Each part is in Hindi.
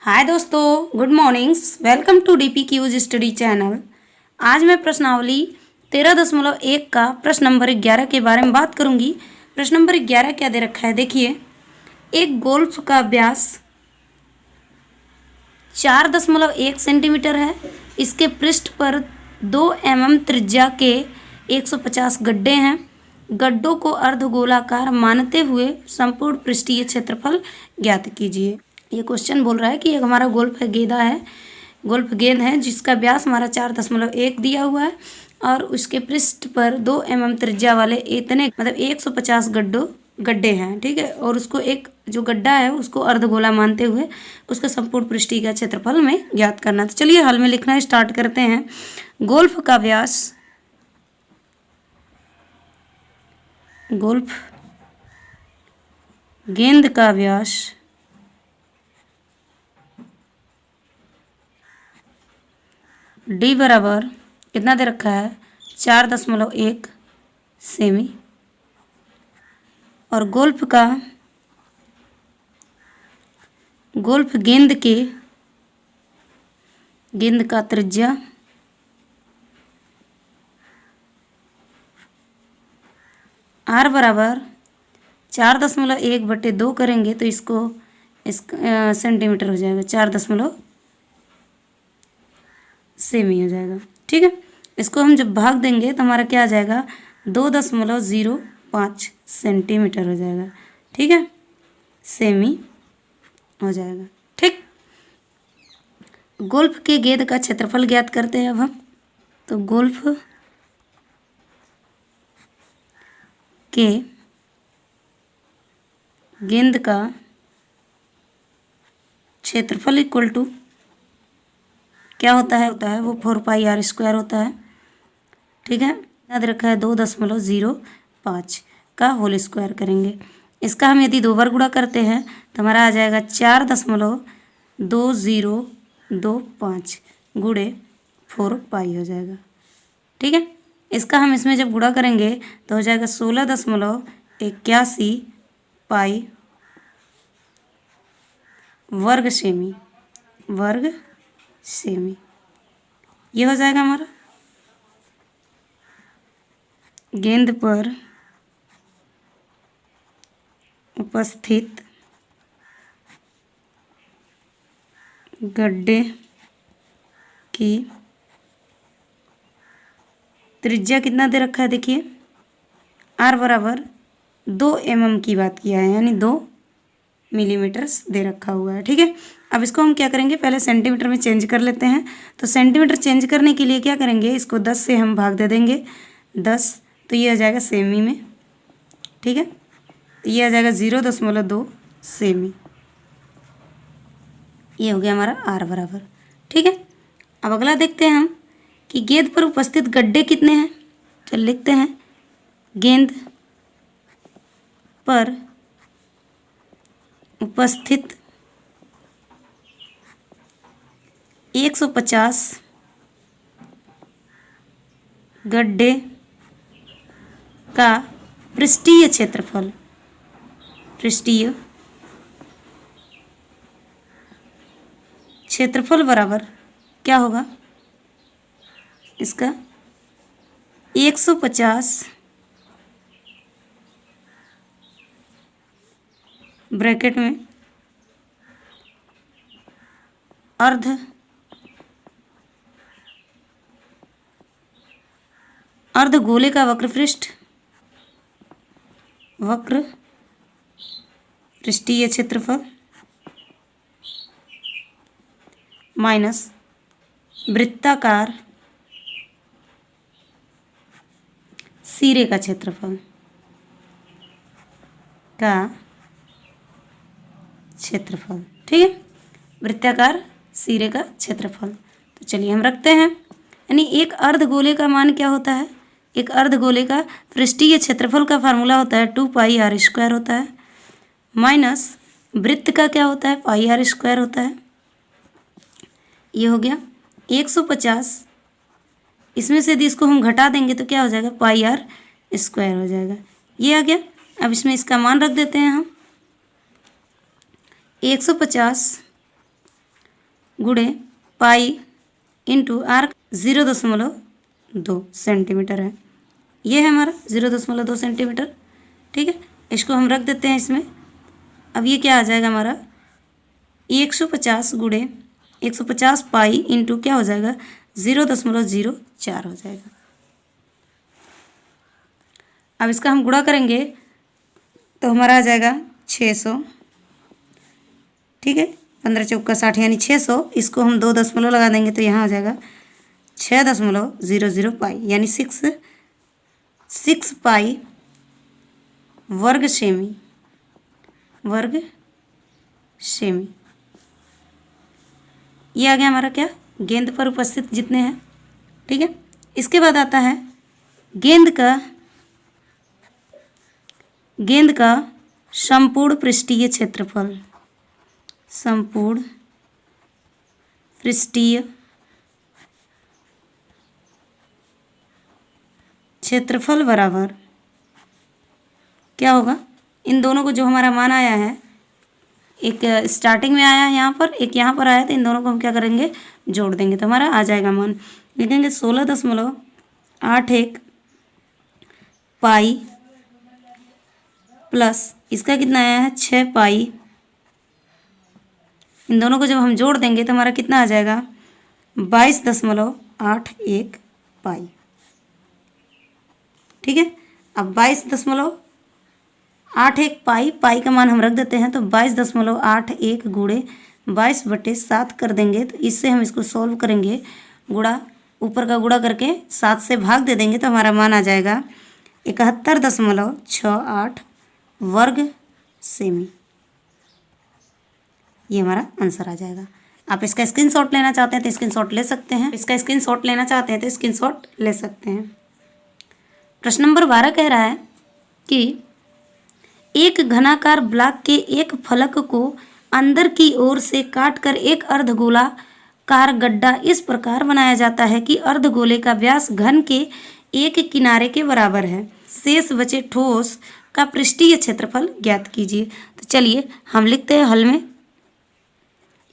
हाय दोस्तों, good mornings. Welcome to DP क्यूज स्टडी चैनल। आज मैं प्रश्नावली 13.1 का प्रश्न नंबर 11 के बारे में बात करूंगी। प्रश्न नंबर 11 क्या दे रखा है, देखिए। एक गोल्फ का व्यास 4.1 सेंटीमीटर है। इसके पृष्ठ पर 2 mm त्रिज्या के 150 गड्ढे हैं। गड्ढों को अर्धगोलाकार मानते हुए संपूर्ण पृष्ठीय क्षेत्रफल ज्ञात कीजिए। ये क्वेश्चन बोल रहा है कि एक हमारा गोल्फ गेंद है जिसका व्यास हमारा 4.1 दिया हुआ है और उसके पृष्ठ पर 2 mm त्रिज्या वाले इतने मतलब 150 गड्ढे हैं, ठीक है। और उसको एक जो गड्ढा है उसको अर्धगोला मानते हुए उसका संपूर्ण पृष्ठीय का क्षेत्रफल में ज्ञात करना। तो चलिए हल में लिखना स्टार्ट करते हैं। गोल्फ गेंद का व्यास डी बराबर कितना दे रखा है, 4.1 सेमी। और गोल्फ गेंद का त्रिज्या आर बराबर 4.1/2 करेंगे तो इस सेंटीमीटर हो जाएगा, 4 सेमी हो जाएगा, ठीक है। इसको हम जब भाग देंगे तो हमारा क्या आ जाएगा, 2.05 सेंटीमीटर हो जाएगा, ठीक है, सेमी हो जाएगा, ठीक। गोल्फ के गेंद का क्षेत्रफल ज्ञात करते हैं अब हम। तो गोल्फ के गेंद का क्षेत्रफल इक्वल टू क्या होता है वो 4πr² होता है, ठीक है। याद रखा है 2.05 का होल स्क्वायर करेंगे। इसका हम यदि 2 बार गुणा करते हैं तो हमारा आ जाएगा 4.2025 गुणे 4π हो जाएगा, ठीक है। इसका हम इसमें जब गुणा करेंगे तो हो जाएगा 16.81 पाई वर्ग सेमी। ये हो जाएगा हमारा गेंद पर उपस्थित गड्ढे की त्रिज्या कितना दे रखा है, देखिए आर बराबर 2 mm की बात किया है, यानी 2 मिलीमीटर दे रखा हुआ है, ठीक है। अब इसको हम क्या करेंगे, पहले सेंटीमीटर में चेंज कर लेते हैं। तो सेंटीमीटर चेंज करने के लिए क्या करेंगे, इसको 10 से हम भाग दे देंगे 10, तो ये आ जाएगा सेमी में, ठीक है। तो ये आ जाएगा 0.2 सेमी। ये हो गया हमारा आर बराबर, ठीक है। अब अगला देखते हैं हम कि गेंद पर उपस्थित गड्ढे कितने हैं। चल लिखते हैं, गेंद पर उपस्थित 150 गड्ढे का पृष्ठीय क्षेत्रफल बराबर क्या होगा, इसका 150 ब्रैकेट में अर्धगोले का वक्र पृष्ठीय क्षेत्रफल माइनस वृत्ताकार सिरे का क्षेत्रफल ठीक है, वृत्ताकार सिरे का क्षेत्रफल। तो चलिए हम रखते हैं, यानी एक अर्धगोले का मान क्या होता है, एक अर्धगोले का पृष्ठीय क्षेत्रफल का फार्मूला होता है 2πr² होता है, माइनस वृत्त का क्या होता है, πr² होता है। ये हो गया 150, इसमें से यदि इसको हम घटा देंगे तो क्या हो जाएगा, πr² हो जाएगा। ये आ गया। अब इसमें इसका मान रख देते हैं हम, 150 गुणे पाई इंटू आर 0.2 सेंटीमीटर है। ये है हमारा 0.2 सेंटीमीटर। ठीक है, इसको हम रख देते हैं इसमें। अब ये क्या आ जाएगा हमारा 150 गुणे 150 पाई इंटू क्या हो जाएगा 0.04 हो जाएगा। अब इसका हम गुणा करेंगे तो हमारा आ जाएगा 600। ठीक है, 15 चौका 60 यानी 600। इसको हम 2 दशमलव लगा देंगे तो यहाँ आ जाएगा 6.00 पाई यानी 6 पाई वर्ग सेमी। ये आ गया हमारा क्या, गेंद पर उपस्थित जितने हैं। ठीक है, इसके बाद आता है गेंद का संपूर्ण पृष्ठीय क्षेत्रफल। संपूर्ण पृष्ठीय क्षेत्रफल बराबर क्या होगा, इन दोनों को जो हमारा मान आया है, एक स्टार्टिंग में आया है यहाँ पर, एक यहाँ पर आया, तो इन दोनों को हम क्या करेंगे, जोड़ देंगे तो हमारा आ जाएगा मान। लिखेंगे 16.81 पाई प्लस इसका कितना आया है 6 पाई। इन दोनों को जब हम जोड़ देंगे तो हमारा कितना आ जाएगा 22.81 पाई। ठीक है, अब 22.81 पाई का मान हम रख देते हैं तो 22.81 गुणे 22/7 कर देंगे। तो इससे हम इसको सॉल्व करेंगे, गुणा ऊपर का गुणा करके 7 से भाग दे देंगे तो हमारा मान आ जाएगा 71.68 वर्ग सेमी। ये हमारा आंसर आ जाएगा। आप इसका स्क्रीनशॉट लेना चाहते हैं तो स्क्रीनशॉट ले सकते हैं, इसका स्क्रीनशॉट लेना चाहते हैं तो स्क्रीनशॉट ले सकते हैं। प्रश्न नंबर 12 कह रहा है कि एक घनाकार ब्लॉक के एक फलक को अंदर की ओर से काटकर एक अर्धगोलाकार गड्ढा इस प्रकार बनाया जाता है कि अर्धगोले का व्यास घन के एक किनारे के बराबर है। शेष बचे ठोस का पृष्ठीय क्षेत्रफल ज्ञात कीजिए। तो चलिए हम लिखते हैं हल में।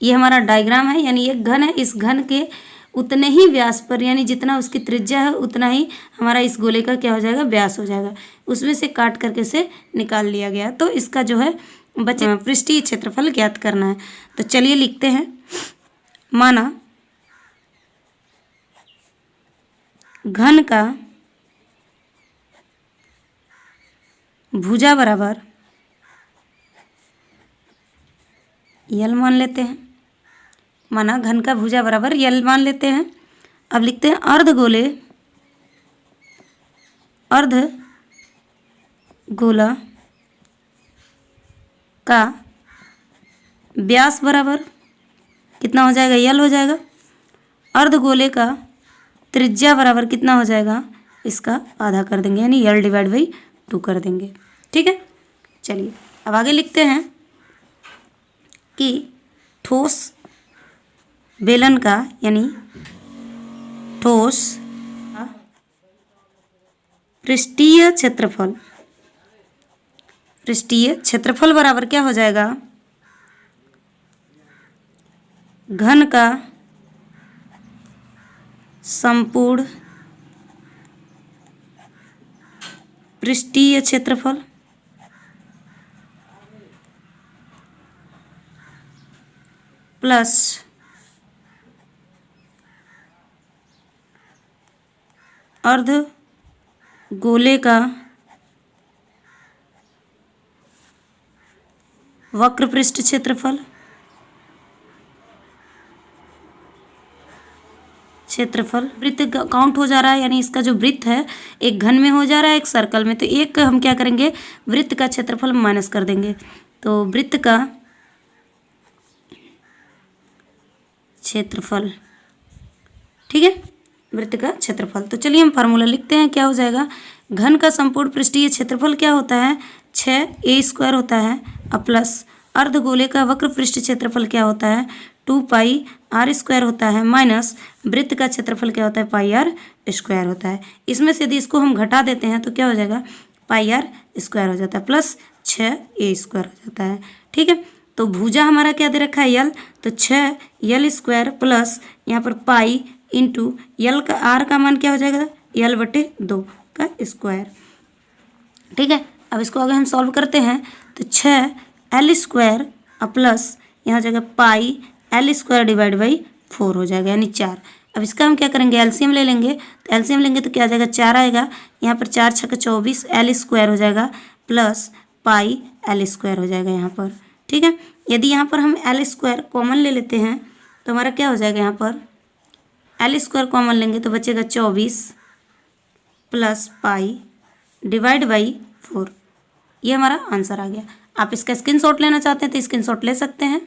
ये हमारा डायग्राम है, यानी एक घन है, इस घन के उतने ही व्यास पर, यानी जितना उसकी त्रिज्या है उतना ही हमारा इस गोले का क्या हो जाएगा, व्यास हो जाएगा। उसमें से काट करके से निकाल लिया गया। तो इसका जो है बचे पृष्ठीय क्षेत्रफल ज्ञात करना है। तो चलिए लिखते हैं। माना घन का भुजा बराबर यल मान लेते हैं। माना घन का भुजा बराबर यल मान लेते हैं। अब लिखते हैं अर्धगोला का व्यास बराबर कितना हो जाएगा, यल हो जाएगा। अर्धगोले का त्रिज्या बराबर कितना हो जाएगा, इसका आधा कर देंगे, यानी यल डिवाइड बाई 2 कर देंगे। ठीक है, चलिए अब आगे लिखते हैं कि ठोस बेलन का, यानी ठोस पृष्ठीय क्षेत्रफल बराबर क्या हो जाएगा, घन का संपूर्ण पृष्ठीय क्षेत्रफल प्लस अर्धगोले का वक्र पृष्ठ क्षेत्रफल वृत्त काउंट हो जा रहा है, यानी इसका जो वृत्त है एक घन में हो जा रहा है, एक सर्कल में। तो एक हम क्या करेंगे, वृत्त का क्षेत्रफल माइनस कर देंगे। तो वृत्त का क्षेत्रफल, ठीक है, वृत्त का क्षेत्रफल। तो चलिए हम फार्मूला लिखते हैं। क्या हो जाएगा, घन का संपूर्ण पृष्ठीय क्षेत्रफल क्या होता है, 6a² होता है, अब प्लस अर्धगोले का वक्र पृष्ठ क्षेत्रफल क्या होता है, 2πr² होता है, माइनस वृत्त का क्षेत्रफल क्या होता है, πr² होता है। इसमें से यदि इसको हम घटा देते हैं तो क्या हो जाएगा, πr² हो जाता है, प्लस 6a² हो जाता है। ठीक है, तो भुजा हमारा क्या दे रखा है यल, तो 6 l² प्लस यहाँ पर पाई इंटू यल का आर का मान क्या हो जाएगा l/2 का स्क्वायर। ठीक है, अब इसको अगर हम सॉल्व करते हैं तो 6l² प्लस यहाँ हो जाएगा पाई l² डिवाइड बाई 4 हो जाएगा यानी 4। अब इसका हम क्या करेंगे एलसीएम ले लेंगे, तो एलसीएम लेंगे तो क्या आ जाएगा 4 आएगा, यहाँ पर 4 छक्के 24 l² हो जाएगा प्लस पाई l² हो जाएगा यहाँ पर। ठीक है, यदि यहाँ पर हम l² कॉमन ले लेते हैं तो हमारा क्या हो जाएगा, यहाँ पर l² कॉमन लेंगे तो बचेगा 24 प्लस पाई डिवाइड बाई 4। ये हमारा आंसर आ गया। आप इसका स्क्रीनशॉट लेना चाहते हैं तो स्क्रीनशॉट ले सकते हैं।